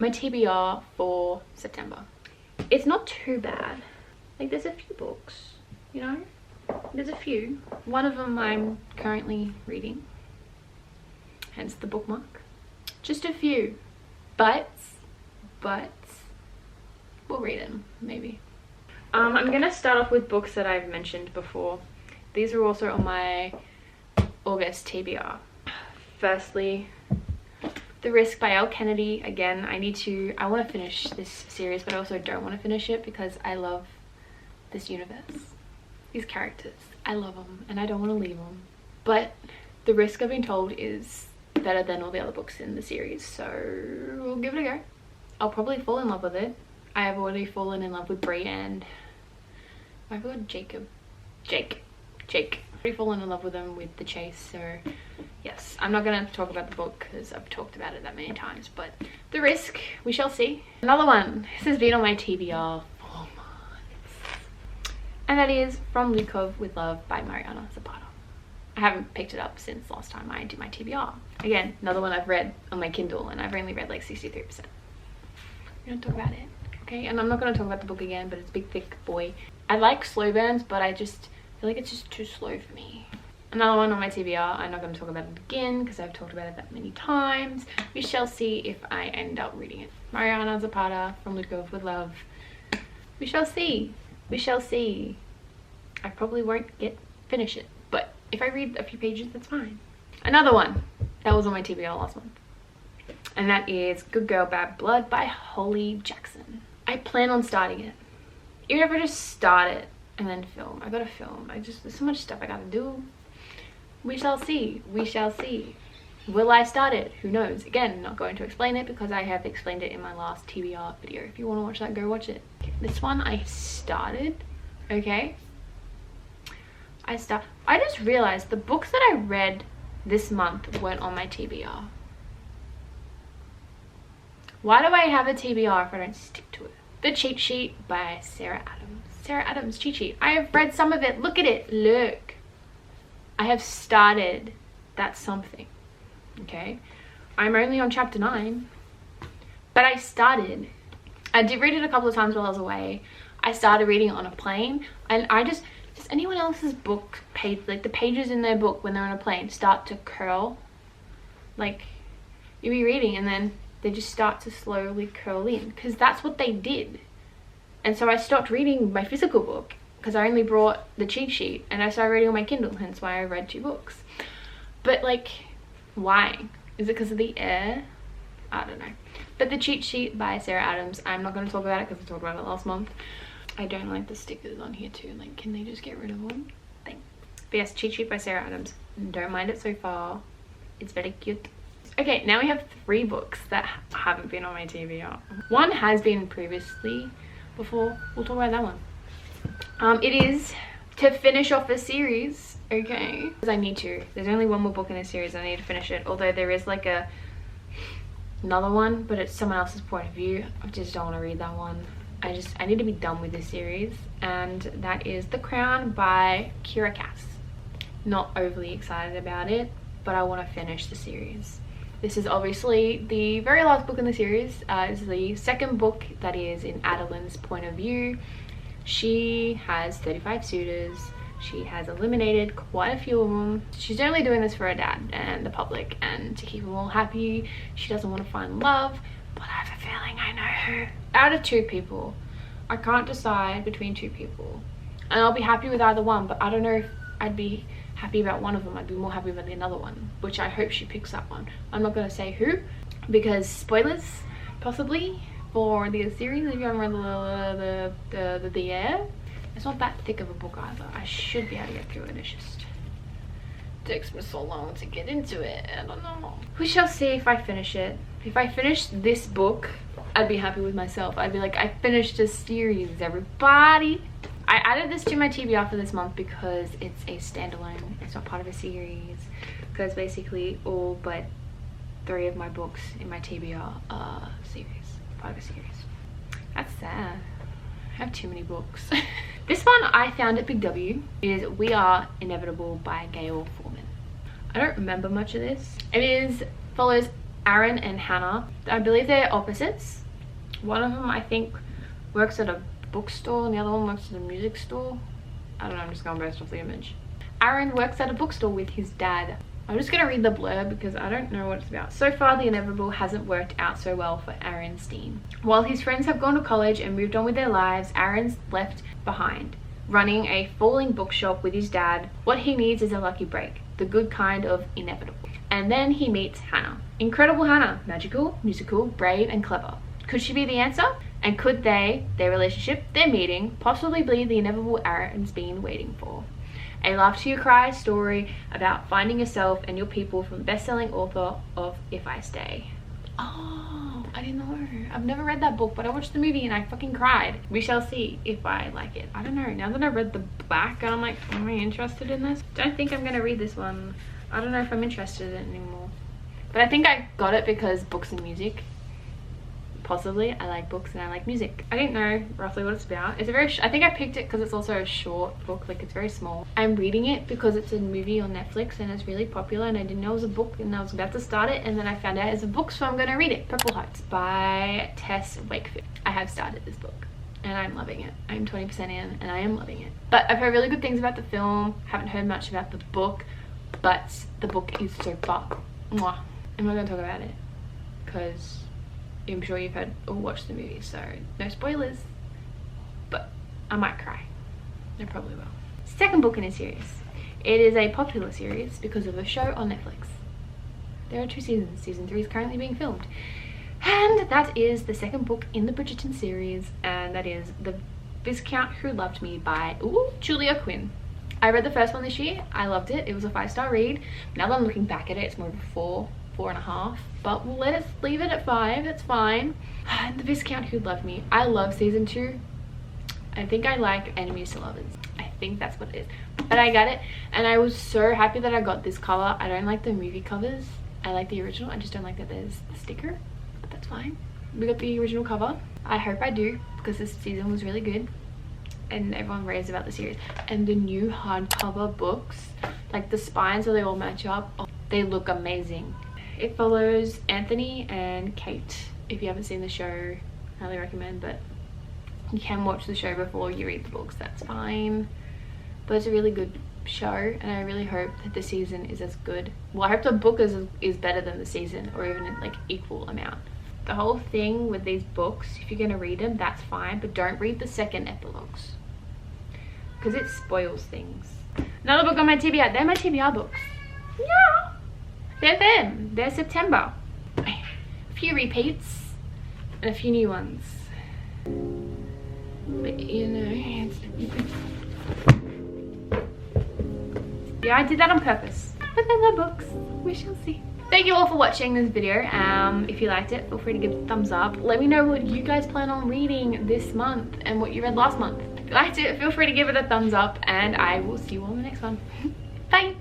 my TBR for September. It's not too bad. Like, there's a few books, you know? There's a few. One of them I'm currently reading, hence the bookmark. Just a few. But we'll read them, maybe. I'm gonna start off with books that I've mentioned before. These are also on my August TBR. Firstly, The Risk by Elle Kennedy. Again, I want to finish this series, but I also don't want to finish it because I love this universe. These characters, I love them and I don't want to leave them. But The Risk, I've been told, is better than all the other books in the series, so we'll give it a go. I'll probably fall in love with it. I have already fallen in love with Brie and I forgot Jake. I've already fallen in love with him with The Chase, so yes. I'm not going to talk about the book because I've talked about it that many times, but The Risk, we shall see. Another one, this has been on my TBR for months, and that is From Lukov with Love by Mariana Zapata. I haven't picked it up since last time I did my TBR. Again, another one I've read on my Kindle and I've only read like 63%. We're gonna talk about it, okay? And I'm not gonna talk about the book again, but it's Big Thick Boy. I like slow burns, but I just feel like it's just too slow for me. Another one on my TBR, I'm not going to talk about it again because I've talked about it that many times. We shall see if I end up reading it. Mariana Zapata, From Lukov with Love. We shall see. We shall see. I probably won't finish it, but if I read a few pages, that's fine. Another one that was on my TBR last month, and that is Good Girl Bad Blood by Holly Jackson. I plan on starting it. Even if I just start it and then film. I gotta film. There's so much stuff I gotta do. We shall see. We shall see. Will I start it? Who knows? Again, not going to explain it because I have explained it in my last TBR video. If you want to watch that, go watch it. Okay, this one I started. Okay. I just realized the books that I read this month weren't on my TBR. Why do I have a TBR if I don't stick to it? The Cheat Sheet by Sarah Adams. Sarah Adams cheat sheet. I have read some of it. Look at it. Look. I have started. That's something. Okay. I'm only on chapter 9. But I started. I did read it a couple of times while I was away. I started reading it on a plane. And I just anyone else's book page, like the pages in their book when they're on a plane, start to curl? Like, you'll be reading and then they just start to slowly curl in. Because that's what they did. And so I stopped reading my physical book because I only brought the cheat sheet and I started reading on my Kindle, hence why I read 2 books. But like, why? Is it because of the air? I don't know. But The Cheat Sheet by Sarah Adams, I'm not going to talk about it because I talked about it last month. I don't like the stickers on here too. Like, can they just get rid of them? Thanks. But yes, Cheat Sheet by Sarah Adams. Don't mind it so far. It's very cute. Okay, now we have 3 books that haven't been on my TBR. One has been previously before. We'll talk about that one. It is to finish off a series, okay? Because I need to. There's only one more book in this series. I need to finish it. Although there is like another one, but it's someone else's point of view. I just don't want to read that one. I need to be done with this series, and that is The Crown by Kira Cass. Not overly excited about it, but I want to finish the series. This is obviously the very last book in the series. It's the second book that is in Adeline's point of view. She has 35 suitors. She has eliminated quite a few of them. She's only doing this for her dad and the public and to keep them all happy. She doesn't want to find love, but I have a feeling I know who. Out of 2 people, I can't decide between 2 people. And I'll be happy with either one, but I don't know if I'd be happy about one of them. I'd be more happy about the other one, which I hope she picks that one. I'm not going to say who because spoilers possibly for the series if you haven't read the air. It's not that thick of a book either. I should be able to get through it. It's just takes me so long to get into it. I don't know. We shall see if I finish it. If I finish this book, I'd be happy with myself. I'd be like, I finished a series, everybody. I added this to my TBR for this month because it's a standalone. It's not part of a series. Because basically all but 3 of my books in my TBR are part of a series. That's sad. I have too many books. This one I found at Big W is We Are Inevitable by Gail Forman. I don't remember much of this. Follows Aaron and Hannah. I believe they're opposites. One of them, I think, works at a bookstore and the other one works at a music store. I don't know, I'm just going based off the image. Aaron works at a bookstore with his dad. I'm just going to read the blurb because I don't know what it's about. So far, the inevitable hasn't worked out so well for Aaron Steen. While his friends have gone to college and moved on with their lives, Aaron's left behind, running a falling bookshop with his dad. What he needs is a lucky break, the good kind of inevitable. And then he meets Hannah. Incredible Hannah, magical, musical, brave, and clever. Could she be the answer? And could they, their relationship, their meeting, possibly be the inevitable Aaron's been waiting for? A laugh to your cry story about finding yourself and your people from best-selling author of If I Stay. Oh, I didn't know. I've never read that book, but I watched the movie and I fucking cried. We shall see if I like it. I don't know. Now that I've read the back, I'm like, am I interested in this? Don't think I'm gonna read this one. I don't know if I'm interested in it anymore. But I think I got it because books and music. Possibly. I like books and I like music. I didn't know roughly what it's about. It's a very I think I picked it because it's also a short book, like it's very small. I'm reading it because it's a movie on Netflix and it's really popular, and I didn't know it was a book, and I was about to start it and then I found out it's a book, so I'm gonna read it. Purple Hearts by Tess Wakefield. I have started this book and I'm loving it. I'm 20% in and I am loving it. But I've heard really good things about the film. Haven't heard much about the book, but the book is so far. Mwah. I'm not gonna talk about it because I'm sure you've heard or watched the movie, so no spoilers, but I might cry. I probably will. Second book in a series. It is a popular series because of a show on Netflix. There are 2 seasons. Season 3 is currently being filmed. And that is the second book in the Bridgerton series, and that is The Viscount Who Loved Me by Julia Quinn. I read the first one this year. I loved it. It was a 5-star read. Now that I'm looking back at it, it's more of a 4.5, but we'll leave it at 5. It's fine. And The Viscount Who Loved Me. I love season 2. I think I like Enemies to Lovers. I think that's what it is. But I got it and I was so happy that I got this cover. I don't like the movie covers. I like the original. I just don't like that there's the sticker, but that's fine. We got the original cover. I hope I do because this season was really good and everyone raves about the series. And the new hardcover books, like the spines where they all match up, they look amazing. It follows Anthony and Kate. If you haven't seen the show, highly recommend, but you can watch the show before you read the books, that's fine. But it's a really good show and I really hope that the season is as good. Well, I hope the book is better than the season, or even like equal amount. The whole thing with these books, if you're gonna read them, that's fine, but don't read the second epilogues because it spoils things. Another book on my TBR. They're my TBR books. Yeah. They're them. They're September. A few repeats and a few new ones. But you know, yeah, I did that on purpose. But they're the books. We shall see. Thank you all for watching this video. If you liked it, feel free to give it a thumbs up. Let me know what you guys plan on reading this month and what you read last month. If you liked it, feel free to give it a thumbs up and I will see you all in the next one. Bye.